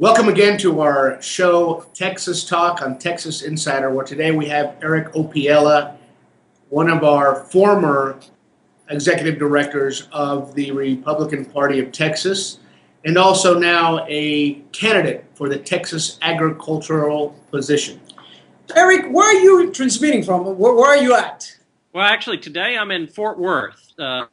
Welcome again to our show, Texas Talk on Texas Insider, where today we have Eric Opiela, one of our former executive directors of the Republican Party of Texas, and also now a candidate for the Texas agricultural position. Eric, where are you transmitting from? Where are you at? Well, actually, today I'm in Fort Worth.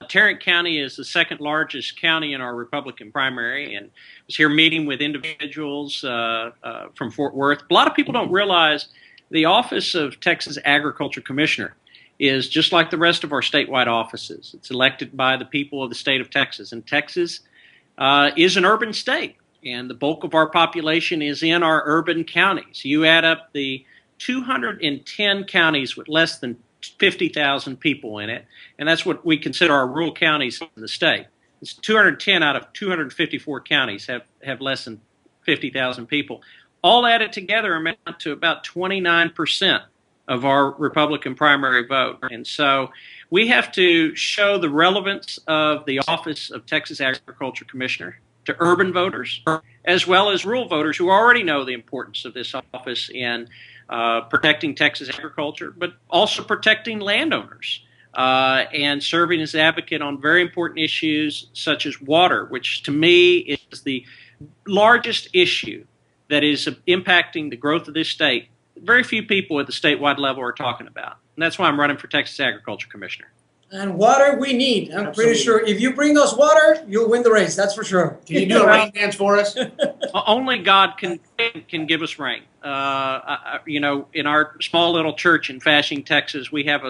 Tarrant County is the second largest county in our Republican primary, and I was here meeting with individuals from Fort Worth. A lot of people don't realize the office of Texas Agriculture Commissioner is just like the rest of our statewide offices. It's elected by the people of the state of Texas, and Texas is an urban state, and the bulk of our population is in our urban counties. You add up the 210 counties with less than 50,000 people in it, and that's what we consider our rural counties in the state. It's 210 out of 254 counties have less than 50,000 people. All added together amount to about 29% of our Republican primary vote. And so we have to show the relevance of the office of Texas Agriculture Commissioner to urban voters, as well as rural voters who already know the importance of this office in protecting Texas agriculture, but also protecting landowners and serving as an advocate on very important issues such as water, which to me is the largest issue that is impacting the growth of this state. Very few people at the statewide level are talking about. And that's why I'm running for Texas Agriculture Commissioner. And water we need. I'm pretty sure if you bring us water, you'll win the race. That's for sure. Can you do a rain dance for us? Only God can give us rain. In our small little church in Fashing, Texas, we have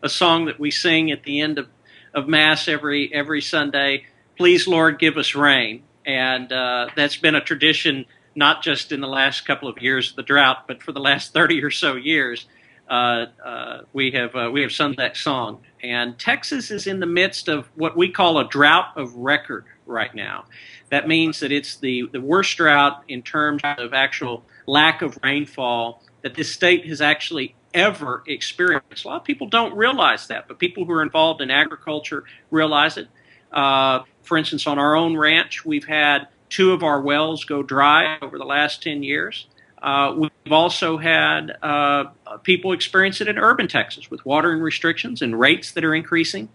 a song that we sing at the end of Mass every Sunday. Please, Lord, give us rain. And that's been a tradition not just in the last couple of years of the drought, but for the last 30 or so years. We have sung that song. And Texas is in the midst of what we call a drought of record right now. That means that it's the worst drought in terms of actual lack of rainfall that this state has actually ever experienced. A lot of people don't realize that, but people who are involved in agriculture realize it. For instance, on our own ranch, we've had 2 of our wells go dry over the last 10 years. We've also had people experience it in urban Texas with watering restrictions and rates that are increasing.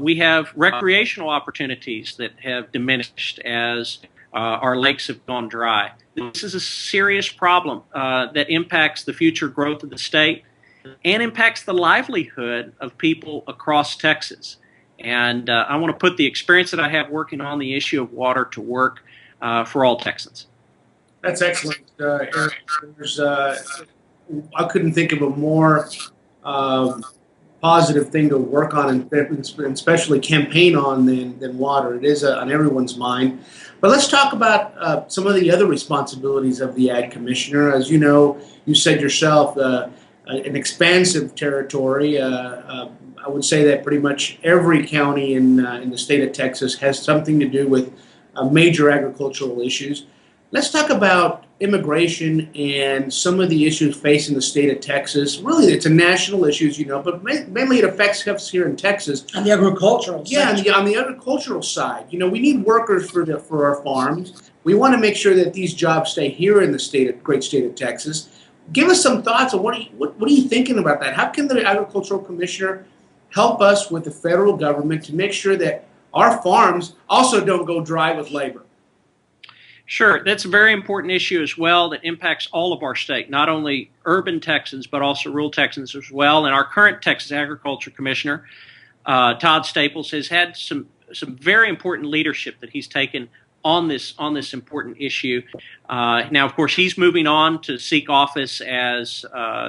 We have recreational opportunities that have diminished as our lakes have gone dry. This is a serious problem that impacts the future growth of the state and impacts the livelihood of people across Texas. And I want to put the experience that I have working on the issue of water to work for all Texans. That's excellent, Eric. I couldn't think of a more positive thing to work on and especially campaign on than water. It is on everyone's mind. But let's talk about some of the other responsibilities of the Ag Commissioner. As you know, you said yourself, an expansive territory. I would say that pretty much every county in the state of Texas has something to do with major agricultural issues. Let's talk about immigration and some of the issues facing the state of Texas. Really, it's a national issue, as you know, but mainly it affects us here in Texas. On the agricultural side. Yeah, on the agricultural side. You know, we need workers for our farms. We want to make sure that these jobs stay here in the great state of Texas. Give us some thoughts on what are you thinking about that? How can the Agricultural Commissioner help us with the federal government to make sure that our farms also don't go dry with labor? Sure. That's a very important issue as well that impacts all of our state, not only urban Texans, but also rural Texans as well. And our current Texas Agriculture Commissioner, Todd Staples, has had some very important leadership that he's taken on this important issue. Now, of course, he's moving on to seek office as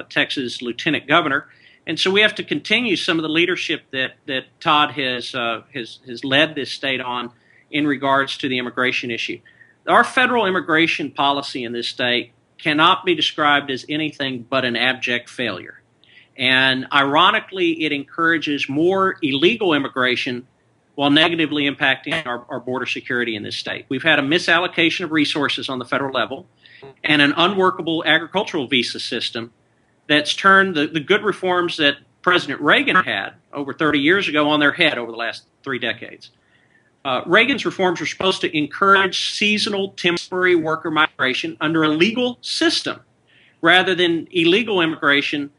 Texas Lieutenant Governor. And so we have to continue some of the leadership that Todd has led this state on in regards to the immigration issue. Our federal immigration policy in this state cannot be described as anything but an abject failure. And ironically, it encourages more illegal immigration while negatively impacting our border security in this state. We've had a misallocation of resources on the federal level and an unworkable agricultural visa system that's turned the good reforms that President Reagan had over 30 years ago on their head over the last 3 decades. Reagan's reforms were supposed to encourage seasonal temporary worker migration under a legal system rather than illegal immigration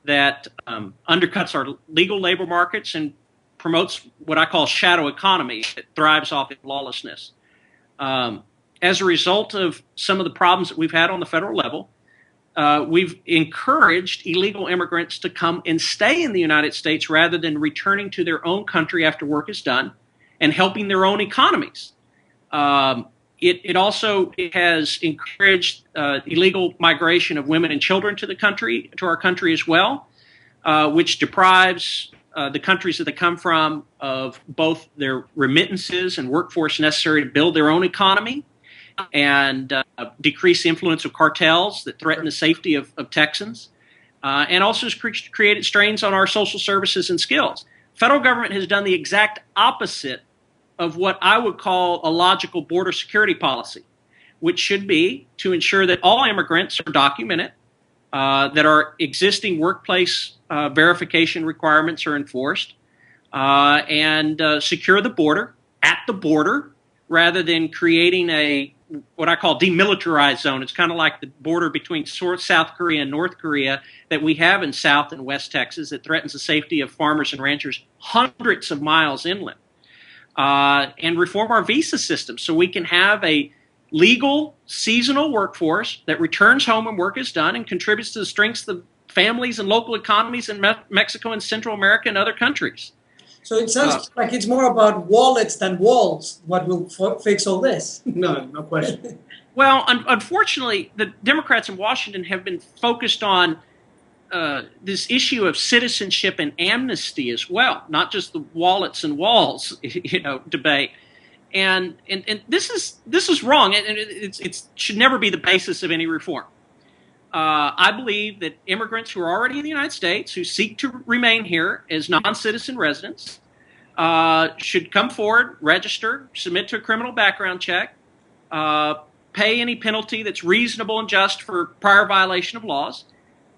that undercuts our legal labor markets and promotes what I call shadow economy that thrives off of lawlessness. As a result of some of the problems that we've had on the federal level, we've encouraged illegal immigrants to come and stay in the United States rather than returning to their own country after work is done and helping their own economies. It also has encouraged illegal migration of women and children to our country as well, which deprives the countries that they come from of both their remittances and workforce necessary to build their own economy and decrease the influence of cartels that threaten the safety of Texans, and also has created strains on our social services and skills. Federal government has done the exact opposite of what I would call a logical border security policy, which should be to ensure that all immigrants are documented, that our existing workplace verification requirements are enforced, and secure the border at the border rather than creating what I call demilitarized zone. It's kind of like the border between South Korea and North Korea that we have in South and West Texas that threatens the safety of farmers and ranchers hundreds of miles inland. And reform our visa system so we can have a legal seasonal workforce that returns home when work is done and contributes to the strengths of families and local economies in Mexico and Central America and other countries. So it sounds like it's more about wallets than walls. What will fix all this? No question. Well, unfortunately, the Democrats in Washington have been focused on this issue of citizenship and amnesty as well, not just the wallets and walls, debate. And this is wrong, and it should never be the basis of any reform. I believe that immigrants who are already in the United States, who seek to remain here as non-citizen residents, should come forward, register, submit to a criminal background check, pay any penalty that's reasonable and just for prior violation of laws,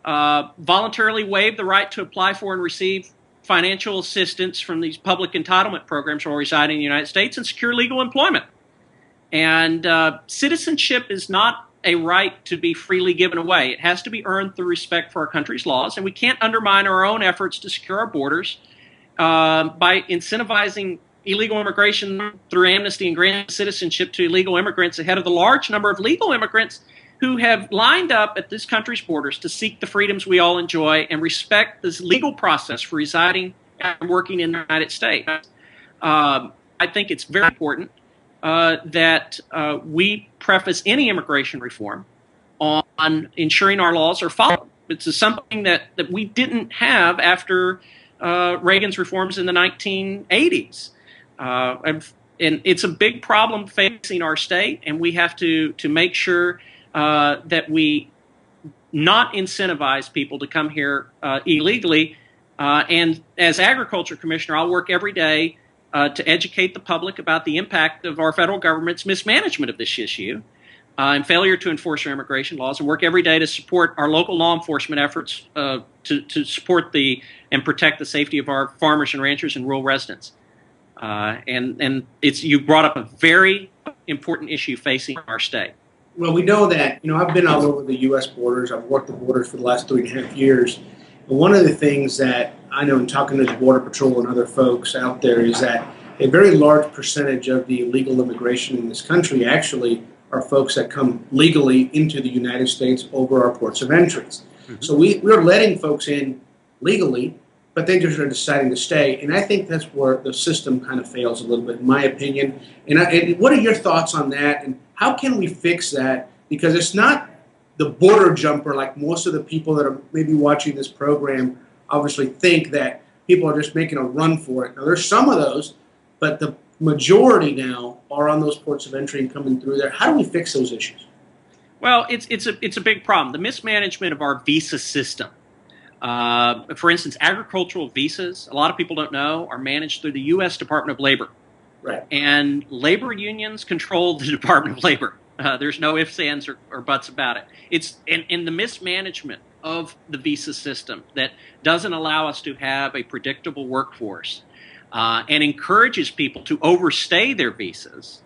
voluntarily waive the right to apply for and receive financial assistance from these public entitlement programs while residing in the United States, and secure legal employment. And citizenship is not a right to be freely given away. It has to be earned through respect for our country's laws, and we can't undermine our own efforts to secure our borders by incentivizing illegal immigration through amnesty and granting citizenship to illegal immigrants ahead of the large number of legal immigrants who have lined up at this country's borders to seek the freedoms we all enjoy and respect this legal process for residing and working in the United States. I think it's very important that we preface any immigration reform on ensuring our laws are followed. It's something that we didn't have after Reagan's reforms in the 1980s. And it's a big problem facing our state, and we have to make sure that we not incentivize people to come here illegally. And as Agriculture Commissioner, I'll work every day to educate the public about the impact of our federal government's mismanagement of this issue and failure to enforce our immigration laws, and work every day to support our local law enforcement efforts to support and protect the safety of our farmers and ranchers and rural residents. And you brought up a very important issue facing our state. Well, we know that, I've been all over the U.S. borders. I've worked the borders for the last 3.5 years. And one of the things that I know in talking to the Border Patrol and other folks out there is that a very large percentage of the illegal immigration in this country actually are folks that come legally into the United States over our ports of entrance. Mm-hmm. So we're letting folks in legally, but they just are deciding to stay. And I think that's where the system kind of fails a little bit, in my opinion. And what are your thoughts on that? And how can we fix that? Because it's not the border jumper like most of the people that are maybe watching this program obviously think that people are just making a run for it. Now, there's some of those, but the majority now are on those ports of entry and coming through there. How do we fix those issues? Well, it's a big problem. The mismanagement of our visa system. For instance, agricultural visas, a lot of people don't know, are managed through the U.S. Department of Labor. Right. And labor unions control the Department of Labor. There's no ifs, ands, or buts about it. It's in the mismanagement of the visa system that doesn't allow us to have a predictable workforce. and encourages people to overstay their visas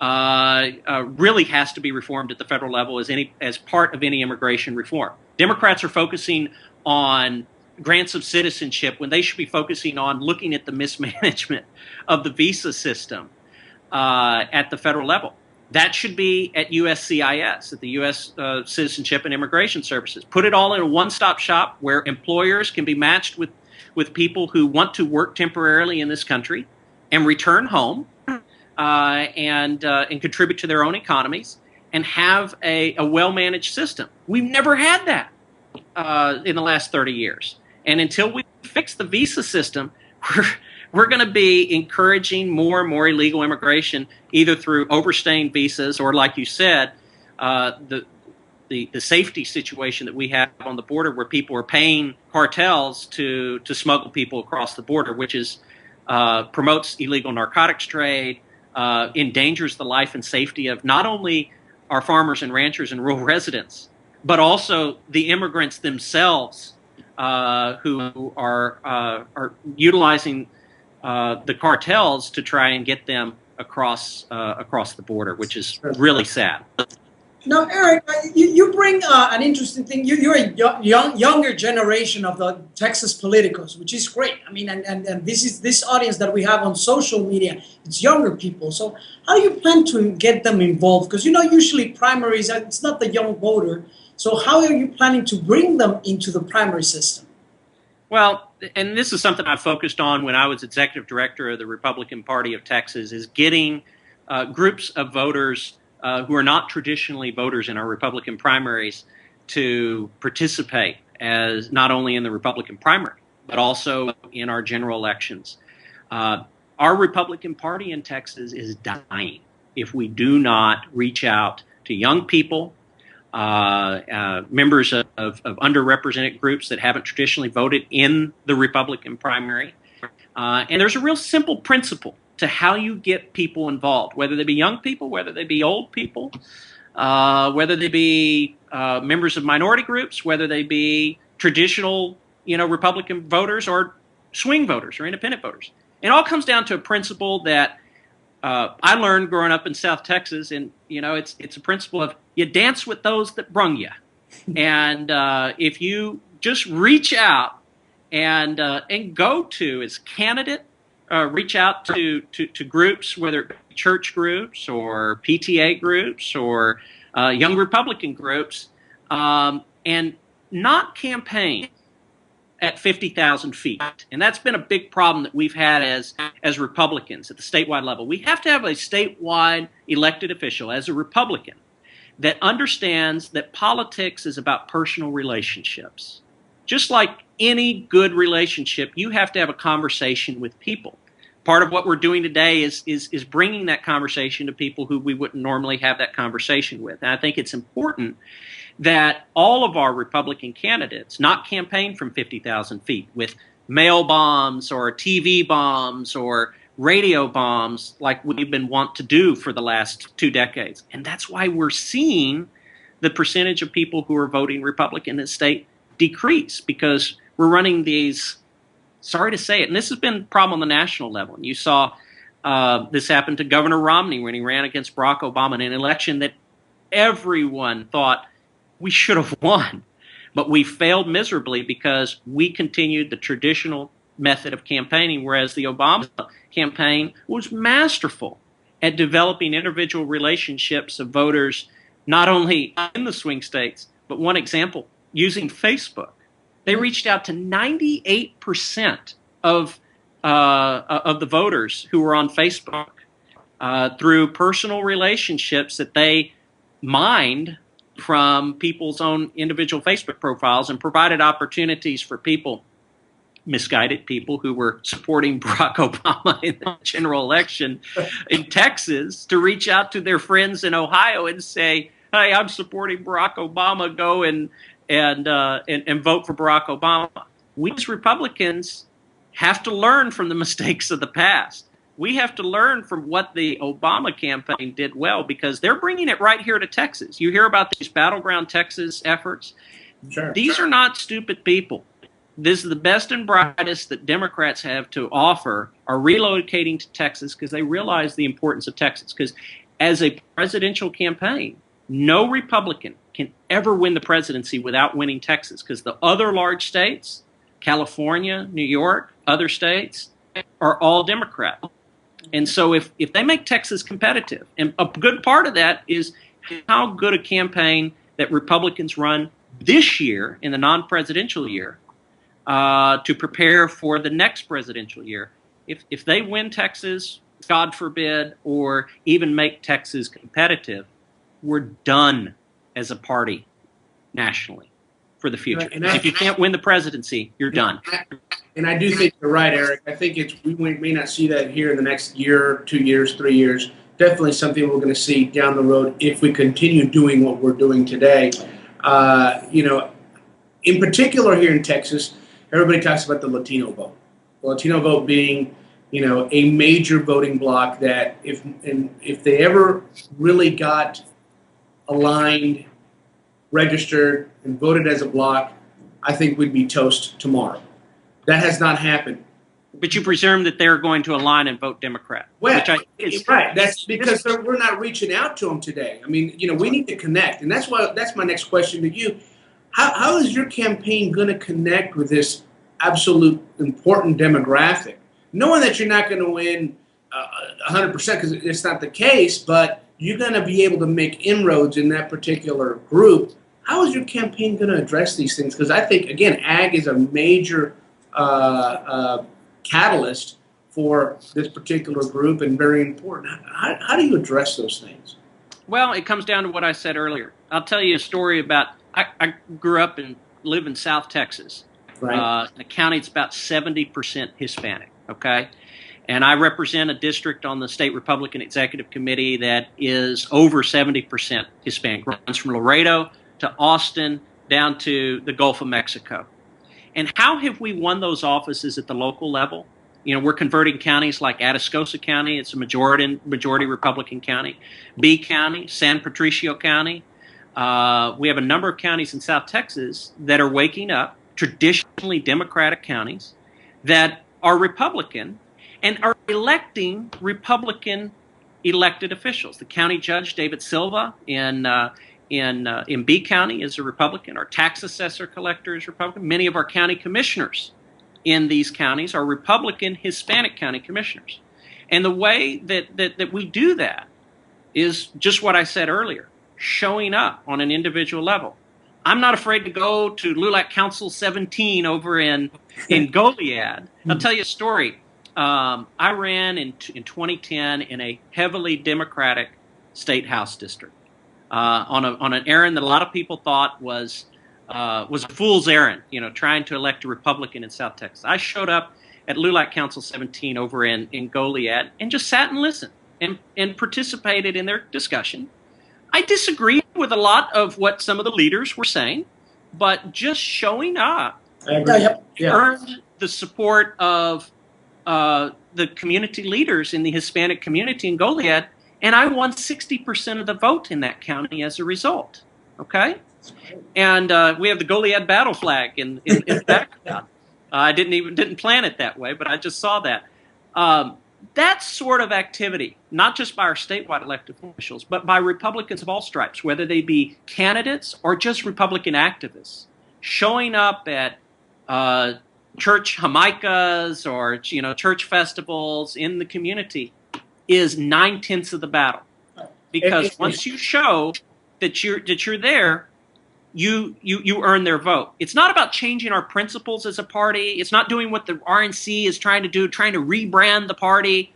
really has to be reformed at the federal level as part of any immigration reform. Democrats are focusing on grants of citizenship when they should be focusing on looking at the mismanagement of the visa system at the federal level. That should be at USCIS, at the U.S. Citizenship and Immigration Services. Put it all in a one-stop shop where employers can be matched with people who want to work temporarily in this country and return home and contribute to their own economies and have a well-managed system. We've never had that in the last 30 years. And until we fix the visa system, we're going to be encouraging more and more illegal immigration, either through overstaying visas or, like you said, the safety situation that we have on the border, where people are paying cartels to smuggle people across the border, which is promotes illegal narcotics trade, endangers the life and safety of not only our farmers and ranchers and rural residents, but also the immigrants themselves, who are utilizing the cartels to try and get them across the border, which is really sad. Now, Eric, you bring an interesting thing. You're a younger generation of the Texas politicos, which is great. I mean, and this audience that we have on social media, it's younger people. So how do you plan to get them involved? Because, usually primaries, it's not the young voter. So how are you planning to bring them into the primary system? Well, and this is something I focused on when I was executive director of the Republican Party of Texas, is getting groups of voters who are not traditionally voters in our Republican primaries to participate, as not only in the Republican primary, but also in our general elections. Our Republican Party in Texas is dying if we do not reach out to young people, members of underrepresented groups that haven't traditionally voted in the Republican primary. And there's a real simple principle to how you get people involved, whether they be young people, whether they be old people, whether they be members of minority groups, whether they be traditional, Republican voters or swing voters or independent voters. It all comes down to a principle that I learned growing up in South Texas, and it's a principle of you dance with those that brung you, and if you just reach out and go to as candidate, reach out to groups, whether it be church groups or PTA groups or young Republican groups, and not campaign at 50,000 feet. And that's been a big problem that we've had as Republicans at the statewide level. We have to have a statewide elected official as a Republican that understands that politics is about personal relationships. Just like any good relationship, you have to have a conversation with people. Part of what we're doing today is bringing that conversation to people who we wouldn't normally have that conversation with. And I think it's important that all of our Republican candidates not campaign from 50,000 feet with mail bombs or TV bombs or radio bombs like we've been wont to do for the last 2 decades. And that's why we're seeing the percentage of people who are voting Republican in the state decrease, because we're running these, sorry to say it, and this has been a problem on the national level. And you saw this happen to Governor Romney when he ran against Barack Obama in an election that everyone thought we should have won. But we failed miserably because we continued the traditional method of campaigning, whereas the Obama campaign was masterful at developing individual relationships of voters, not only in the swing states, but one example, using Facebook. They reached out to 98% of the voters who were on Facebook through personal relationships that they mined from people's own individual Facebook profiles, and provided opportunities for people, misguided people who were supporting Barack Obama in the general election in Texas, to reach out to their friends in Ohio and say, "Hey, I'm supporting Barack Obama. Go and vote for Barack Obama." We as Republicans have to learn from the mistakes of the past. We have to learn from what the Obama campaign did well, because they're bringing it right here to Texas. You hear about these battleground Texas efforts. These are not stupid people. This is the best and brightest that Democrats have to offer are relocating to Texas because they realize the importance of Texas. Because as a presidential campaign, no Republican can ever win the presidency without winning Texas, because the other large states, California, New York, other states, are all Democrat. And so if they make Texas competitive, and a good part of that is how good a campaign that Republicans run this year in the non-presidential year to prepare for the next presidential year. If they win Texas, God forbid, or even make Texas competitive, we're done as a party nationally for the future. And if you can't win the presidency, you're done. And I do think you're right, Eric. I think we may not see that here in the next year, 2 years, 3 years. Definitely something we're going to see down the road if we continue doing what we're doing today. You know, in particular here in Texas, everybody talks about the Latino vote. The Latino vote being, you know, a major voting bloc that if they ever really got aligned, registered, and voted as a bloc, I think we'd be toast tomorrow. That has not happened. But you presume that they're going to align and vote Democrat. Well, right. That's because we're not reaching out to them today. I mean, you know, we need to connect. And that's my next question to you. How is your campaign going to connect with this absolute important demographic? Knowing that you're not going to win 100% because it's not the case, but you're going to be able to make inroads in that particular group. How is your campaign going to address these things? Because I think, again, ag is a major catalyst for this particular group and very important. How do you address those things? Well, it comes down to what I said earlier. I'll tell you a story about, I grew up and live in South Texas. Right. In a county that's about 70% Hispanic, okay? And I represent a district on the state Republican Executive Committee that is over 70% Hispanic. Runs from Laredo to Austin down to the Gulf of Mexico. And how have we won those offices at the local level? You know, we're converting counties like Atascosa County. It's a majority Republican county. B County, San Patricio County. We have a number of counties in South Texas that are waking up, traditionally Democratic counties, that are Republican and are electing Republican elected officials. The county judge, David Silva, in B County is a Republican. Our tax assessor collector is Republican. Many of our county commissioners in these counties are Republican Hispanic county commissioners. And the way that we do that is just what I said earlier, showing up on an individual level. I'm not afraid to go to LULAC Council 17 over in Goliad. I'll tell you a story. I ran in 2010 in a heavily Democratic state house district on an errand that a lot of people thought was a fool's errand, you know, trying to elect a Republican in South Texas. I showed up at LULAC Council 17 over in Goliad and just sat and listened and participated in their discussion. I disagreed with a lot of what some of the leaders were saying, but just showing up earned the support of the community leaders in the Hispanic community in Goliad, and I won 60% of the vote in that county as a result. Okay, and we have the Goliad battle flag in the background. I didn't plan it that way, but I just saw that. That sort of activity, not just by our statewide elected officials, but by Republicans of all stripes, whether they be candidates or just Republican activists, showing up at church Jamaicas or church festivals in the community, is 9/10 of the battle. Because once you show that you're there, you earn their vote. It's not about changing our principles as a party. It's not doing what the RNC is trying to do, trying to rebrand the party.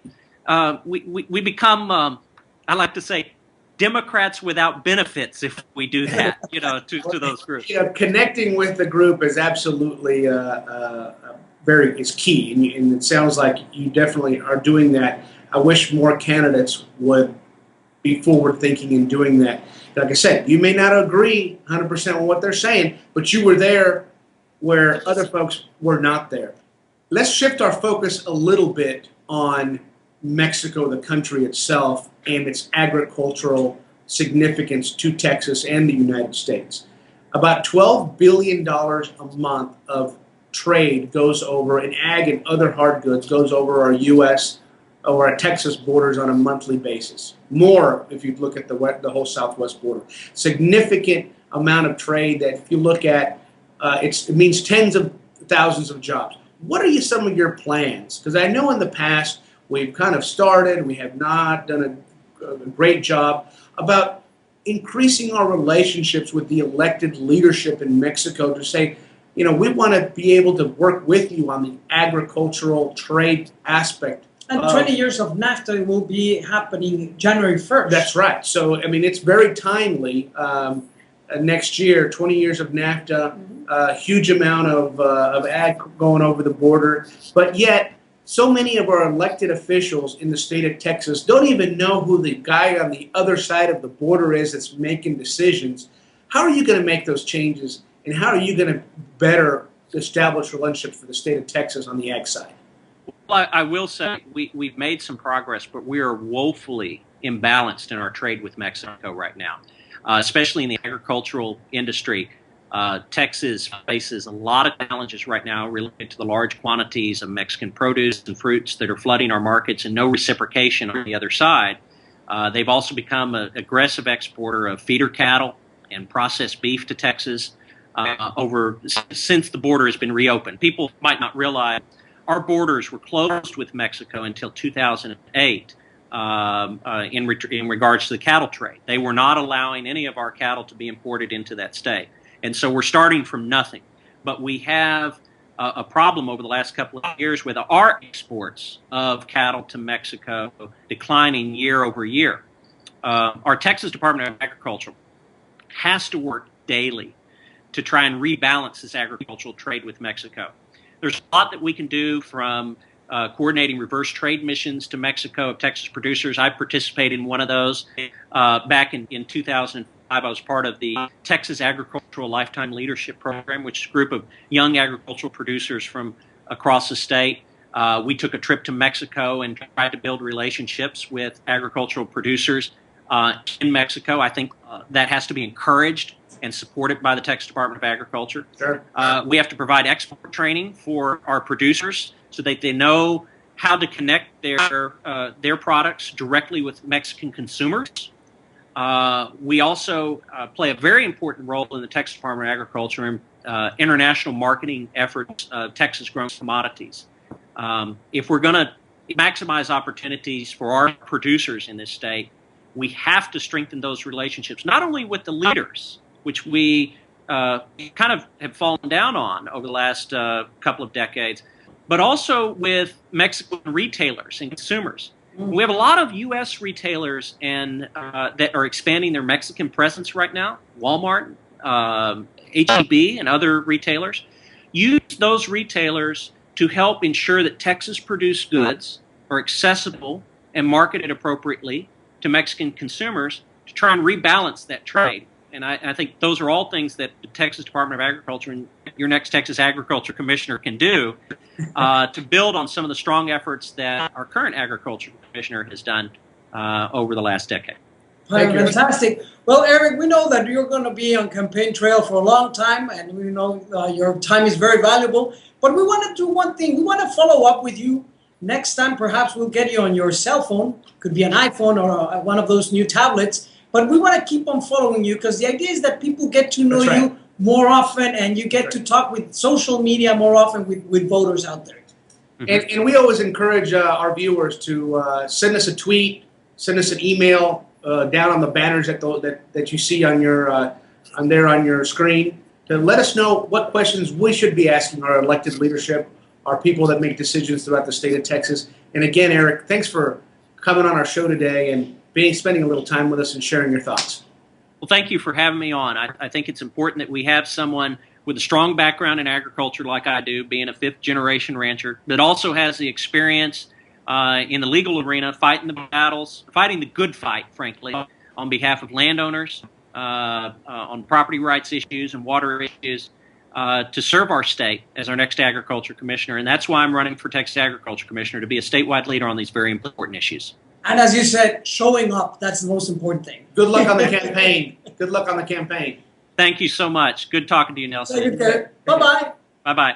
We become, I like to say, Democrats without benefits if we do that, to those groups. Connecting with the group is absolutely is key, and it sounds like you definitely are doing that. I wish more candidates would be forward-thinking in doing that. Like I said, you may not agree 100% with what they're saying, but you were there where other folks were not there. Let's shift our focus a little bit on Mexico, the country itself, and its agricultural significance to Texas and the United States. About $12 billion a month of trade goes over, and ag and other hard goods goes over our U.S. or our Texas borders on a monthly basis. More if you look at the whole southwest border. Significant amount of trade that if you look at, it means tens of thousands of jobs. What are some of your plans? Because I know in the past we've kind of started, we have not done a great job about increasing our relationships with the elected leadership in Mexico to say, we want to be able to work with you on the agricultural trade aspect. And 20 years of NAFTA will be happening January 1st. That's right. So, it's very timely. Next year, 20 years of NAFTA, a huge amount of ag going over the border. But yet, so many of our elected officials in the state of Texas don't even know who the guy on the other side of the border is that's making decisions. How are you going to make those changes, and how are you going to better establish relationships for the state of Texas on the ag side? Well, I will say we've made some progress, but we are woefully imbalanced in our trade with Mexico right now, especially in the agricultural industry. Texas faces a lot of challenges right now related to the large quantities of Mexican produce and fruits that are flooding our markets and no reciprocation on the other side. They've also become an aggressive exporter of feeder cattle and processed beef to Texas since the border has been reopened. People might not realize our borders were closed with Mexico until 2008 in regards to the cattle trade. They were not allowing any of our cattle to be imported into that state. And so we're starting from nothing. But we have a problem over the last couple of years with our exports of cattle to Mexico declining year over year. Our Texas Department of Agriculture has to work daily to try and rebalance this agricultural trade with Mexico. There's a lot that we can do, from coordinating reverse trade missions to Mexico of Texas producers. I participated in one of those back in 2005. I was part of the Texas Agricultural Lifetime Leadership Program, which is a group of young agricultural producers from across the state. We took a trip to Mexico and tried to build relationships with agricultural producers in Mexico. I think that has to be encouraged and supported by the Texas Department of Agriculture. Sure. We have to provide export training for our producers so that they know how to connect their products directly with Mexican consumers. We also play a very important role in the Texas Department of Agriculture in international marketing efforts of Texas-grown commodities. If we're going to maximize opportunities for our producers in this state, we have to strengthen those relationships, not only with the leaders, which we kind of have fallen down on over the last couple of decades, but also with Mexican retailers and consumers. We have a lot of U.S. retailers that are expanding their Mexican presence right now. Walmart, H-E-B, and other retailers. Use those retailers to help ensure that Texas-produced goods are accessible and marketed appropriately to Mexican consumers to try and rebalance that trade. And I think those are all things that the Texas Department of Agriculture and your next Texas Agriculture Commissioner can do to build on some of the strong efforts that our current Agriculture Commissioner has done over the last decade. Fantastic. Well, Eric, we know that you're going to be on campaign trail for a long time, and we know your time is very valuable. But we want to do one thing. We want to follow up with you next time. Perhaps we'll get you on your cell phone. Could be an iPhone or one of those new tablets. But we want to keep on following you, because the idea is that people get to know you more often, and you get to talk with social media more often with voters out there. And we always encourage our viewers to send us a tweet, send us an email down on the banners that you see on your screen, to let us know what questions we should be asking our elected leadership, our people that make decisions throughout the state of Texas. And again, Eric, thanks for coming on our show today and spending a little time with us and sharing your thoughts. Well, thank you for having me on. I think it's important that we have someone with a strong background in agriculture like I do, being a fifth-generation rancher, that also has the experience in the legal arena, fighting the battles, fighting the good fight, frankly, on behalf of landowners, on property rights issues and water issues, to serve our state as our next Agriculture Commissioner. And that's why I'm running for Texas Agriculture Commissioner, to be a statewide leader on these very important issues. And as you said, showing up, that's the most important thing. Good luck on the campaign. Good luck on the campaign. Thank you so much. Good talking to you, Nelson. Bye-bye. Bye-bye.